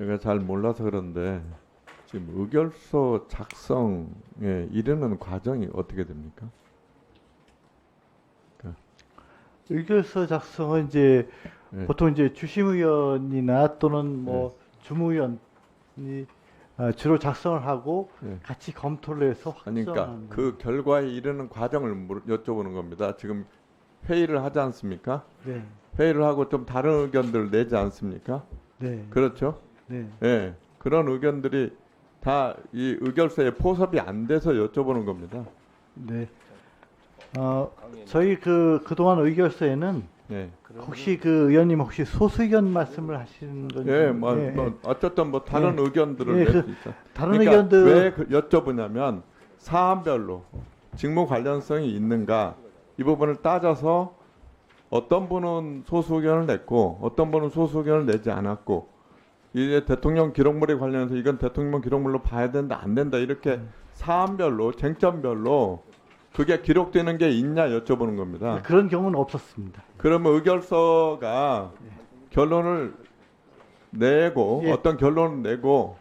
제가 잘 몰라서 그런데 지금 의결서 작성에 이르는 과정이 어떻게 됩니까? 그러니까, 의결서 작성은 이제 예, 보통 이제 주심의원이나 또는 뭐 주무위원이 주로 작성을 하고 예. 같이 검토를 해서 아니, 그러니까 확정하는 그 결과에 이르는 과정을 여쭤보는 겁니다. 지금 회의를 하지 않습니까? 네, 회의를 하고 좀 다른 의견들을 내지 않습니까? 네, 그렇죠? 네. 예, 그런 의견들이 다 이 의결서에 포섭이 안 돼서 여쭤보는 겁니다. 네. 저희 그동안 의결서에는 예, 혹시 그 의원님 혹시 소수의견 말씀을 하시는 건지 예, 뭐 어쨌든 뭐 다른 예. 의견들을 예, 낼 그 수 있다. 다른 그러니까 의견들 왜 여쭤보냐면 사안별로 직무 관련성이 있는가 이 부분을 따져서 어떤 분은 소수 의견을 냈고 어떤 분은 소수 의견을 내지 않았고 이제 대통령 기록물에 관련해서 이건 대통령 기록물로 봐야 된다 안 된다 이렇게 사안별로 쟁점별로 그게 기록되는 게 있냐 여쭤보는 겁니다. 그런 경우는 없었습니다. 그러면 의결서가 결론을 내고 예. 어떤 결론을 내고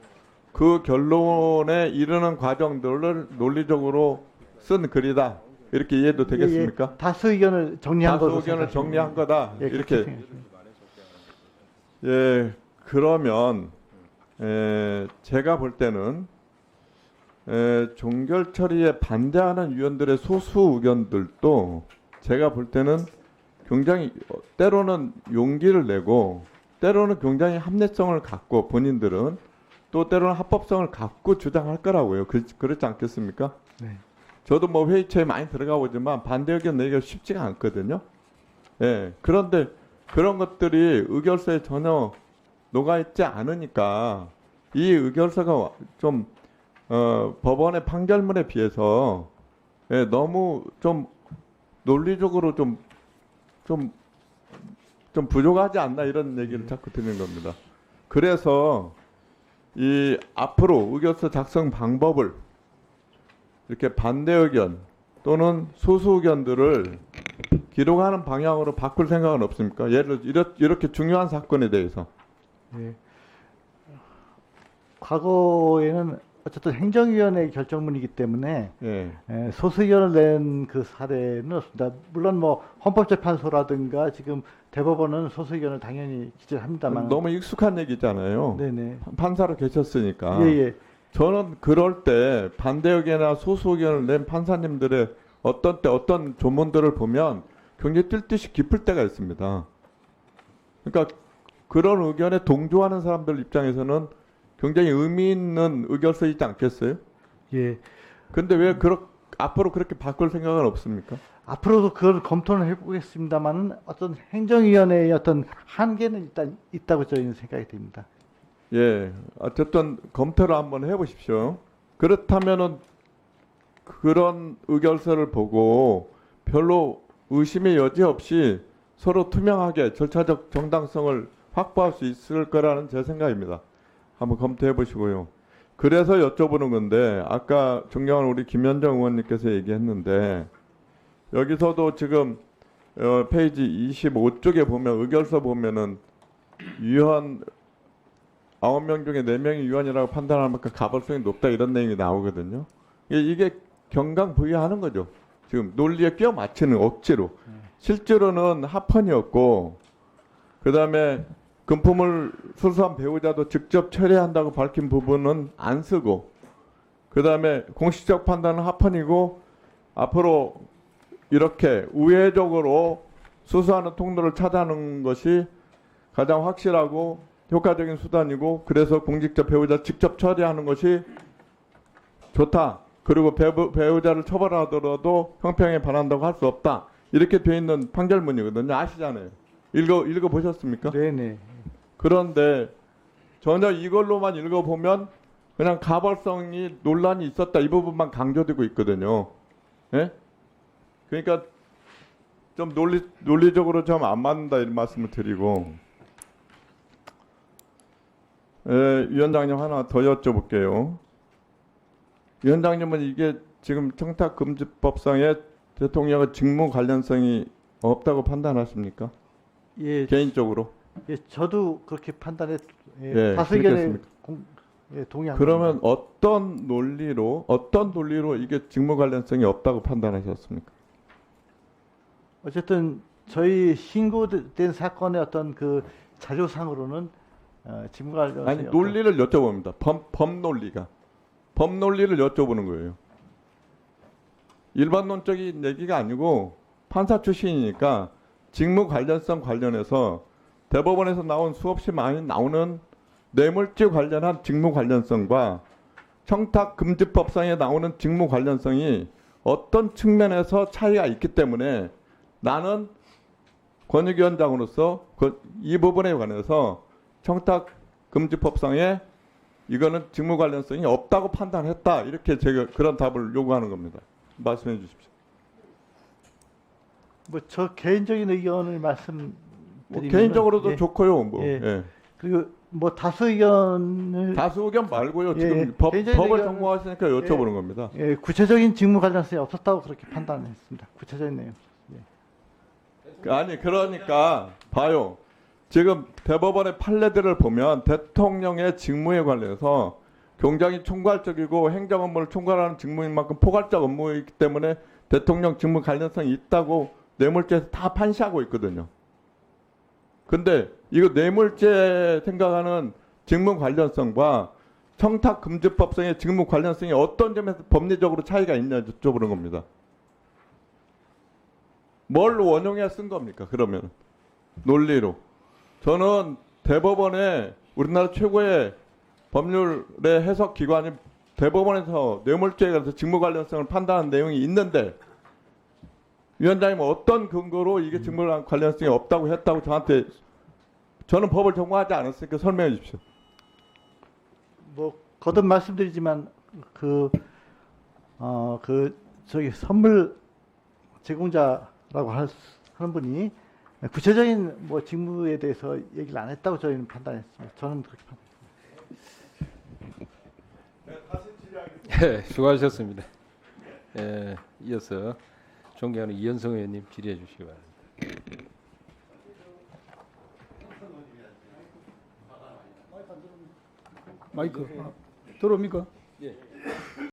그 결론에 이르는 과정들을 논리적으로 쓴 글이다. 이렇게 이해도 되겠습니까? 예, 다수 의견을 정리한 다수 것으로 의견을 생각하시면 정리한 거다. 예, 그렇게 이렇게. 생각하시면 예, 그러면 제가 볼 때는 종결 처리에 반대하는 위원들의 소수 의견들도 제가 볼 때는 굉장히 때로는 용기를 내고 때로는 굉장히 합리성을 갖고 본인들은 또 때로는 합법성을 갖고 주장할 거라고요. 그렇지 않겠습니까? 네. 저도 뭐 회의체에 많이 들어가 보지만 반대 의견 내기가 쉽지가 않거든요. 예. 그런데 그런 것들이 의결서에 전혀 녹아있지 않으니까 이 의결서가 좀 법원의 판결문에 비해서 너무 좀 논리적으로 좀 부족하지 않나 이런 얘기를 자꾸 드리는 겁니다. 그래서 이 앞으로 의결서 작성 방법을 이렇게 반대 의견 또는 소수 의견들을 기록하는 방향으로 바꿀 생각은 없습니까? 예를 들어 이렇게 중요한 사건에 대해서. 예. 과거에는 어쨌든 행정위원회 결정문이기 때문에 예. 소수 의견을 낸 그 사례는 없습니다. 물론 뭐 헌법재판소라든가 지금 대법원은 소수 의견을 당연히 기재합니다만. 너무 익숙한 얘기잖아요. 네네. 판사로 계셨으니까. 예예. 저는 그럴 때 반대 의견이나 소수 의견을 낸 판사님들의 어떤 때 어떤 조문들을 보면 굉장히 뛸 듯이 깊을 때가 있습니다. 그러니까 그런 의견에 동조하는 사람들 입장에서는 굉장히 의미 있는 의결서이지 않겠어요? 예. 근데 왜 앞으로 그렇게 바꿀 생각은 없습니까? 앞으로도 그걸 검토는 해보겠습니다만은 어떤 행정위원회의 어떤 한계는 일단 있다고 저희는 생각이 됩니다. 예, 어쨌든 검토를 한번 해보십시오. 그렇다면은 그런 의결서를 보고 별로 의심의 여지 없이 서로 투명하게 절차적 정당성을 확보할 수 있을 거라는 제 생각입니다. 한번 검토해 보시고요. 그래서 여쭤보는 건데 아까 존경하는 우리 김현정 의원님께서 얘기했는데 여기서도 지금 페이지 25쪽에 보면 의결서 보면은 위원 9명 중에 4명이 위원이라고 판단할 만큼 가벌성이 높다 이런 내용이 나오거든요. 이게 경강부의하는 거죠. 지금 논리에 끼워 맞추는 억지로. 실제로는 합헌이었고 그다음에 금품을 수수한 배우자도 직접 처리한다고 밝힌 부분은 안 쓰고 그다음에 공식적 판단은 합헌이고 앞으로 이렇게 우회적으로 수수하는 통로를 찾아내는 것이 가장 확실하고 효과적인 수단이고 그래서 공직자 배우자 직접 처리하는 것이 좋다. 그리고 배우자를 처벌하더라도 형평에 반한다고 할 수 없다. 이렇게 되어 있는 판결문이거든요. 아시잖아요. 읽어 보셨습니까? 네네. 그런데 전혀 이걸로만 읽어보면 그냥 가벌성이 논란이 있었다 이 부분만 강조되고 있거든요. 예? 그러니까 좀 논리적으로 좀 안 맞는다 이런 말씀을 드리고 위원장님 하나 더 여쭤볼게요. 위원장님은 이게 지금 청탁금지법상에 대통령의 직무 관련성이 없다고 판단하십니까? 예. 개인적으로. 예, 저도 그렇게 판단해 예, 다수 그렇게 의견에 했습니까? 동의합니다. 그러면 어떤 논리로 이게 직무 관련성이 없다고 판단하셨습니까? 어쨌든 저희 신고된 사건의 어떤 그 자료상으로는 직무 관련성이 아니 없다. 논리를 여쭤봅니다. 법 논리를 여쭤보는 거예요. 일반론적인 얘기가 아니고 판사 출신이니까 직무 관련성 관련해서 대법원에서 나온 수없이 많이 나오는 뇌물죄 관련한 직무 관련성과 청탁금지법상에 나오는 직무 관련성이 어떤 측면에서 차이가 있기 때문에 나는 권익위원장으로서 이 부분에 관해서 청탁금지법상에 이거는 직무 관련성이 없다고 판단했다. 이렇게 제가 그런 답을 요구하는 겁니다. 말씀해 주십시오. 뭐 저 개인적인 의견을 말씀드리면 뭐 개인적으로도 예, 좋고요. 뭐. 예. 예. 그리고 뭐 다수 의견을 다수 의견 말고요. 예, 지금 법을 개인적인 의견은- 전공하시니까 여쭤보는 겁니다. 예, 구체적인 직무 관련성이 없었다고 그렇게 판단했습니다. 구체적인 내용. 예. 아니 그러니까 봐요. 지금 대법원의 판례들을 보면 대통령의 직무에 관해서 굉장히 총괄적이고 행정 업무를 총괄하는 직무인 만큼 포괄적 업무이기 때문에 대통령 직무 관련성이 있다고 뇌물죄에서 다 판시하고 있거든요. 근데 이거 뇌물죄 생각하는 직무 관련성과 청탁금지법상의 직무 관련성이 어떤 점에서 법리적으로 차이가 있냐 여쭤보는 겁니다. 뭘 원용해 쓴 겁니까? 그러면 논리로. 저는 대법원의 우리나라 최고의 법률의 해석 기관이 대법원에서 뇌물죄에 관해서 직무 관련성을 판단한 내용이 있는데 위원장님 어떤 근거로 이게 직무 관련성이 없다고 했다고 저한테 저는 법을 전공하지 않았으니까 설명해 주십시오. 뭐 거듭 말씀드리지만 저기 선물 제공자라고 하는 분이 구체적인 뭐 직무에 대해서 얘기를 안 했다고 저희는 판단했습니다. 저는 그렇게 판단했습니다. 네, 수고하셨습니다. 이어서 존경하는 이현성 의원님 질의해 주시기 바랍니다. 마이크 들어옵니까? 예.